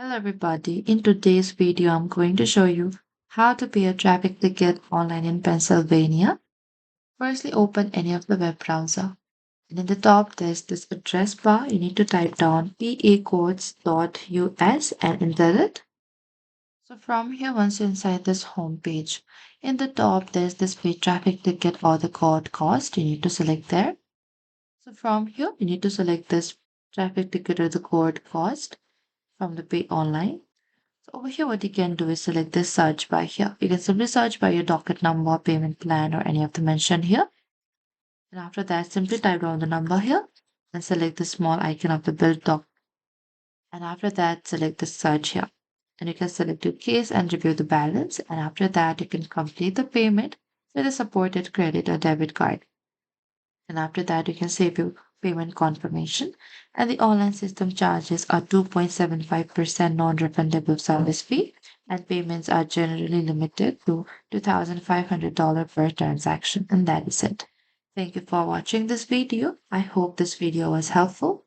Hello everybody. In today's video, I'm going to show you how to pay a traffic ticket online in Pennsylvania. Firstly, open any of the web browser. And in the top, there's this address bar. You need to type down pacodes.us and enter it. So from here, once you're inside this home page, in the top, there's this pay traffic ticket or the court cost. You need to select there. So from here, you need to select this traffic ticket or the court cost from the pay online. So over here, what you can do is select this search bar here. You can simply search by your docket number, payment plan, or any of the mentioned here. And after that, simply type down the number here and select the small icon of the bill doc. And after that, select the search here. And you can select your case and review the balance. And after that, you can complete the payment with a supported credit or debit card. And after that, you can save your payment confirmation. And the online system charges are 2.75% non-refundable service fee, and payments are generally limited to $2,500 per transaction. And that is it. Thank you for watching this video. I hope this video was helpful.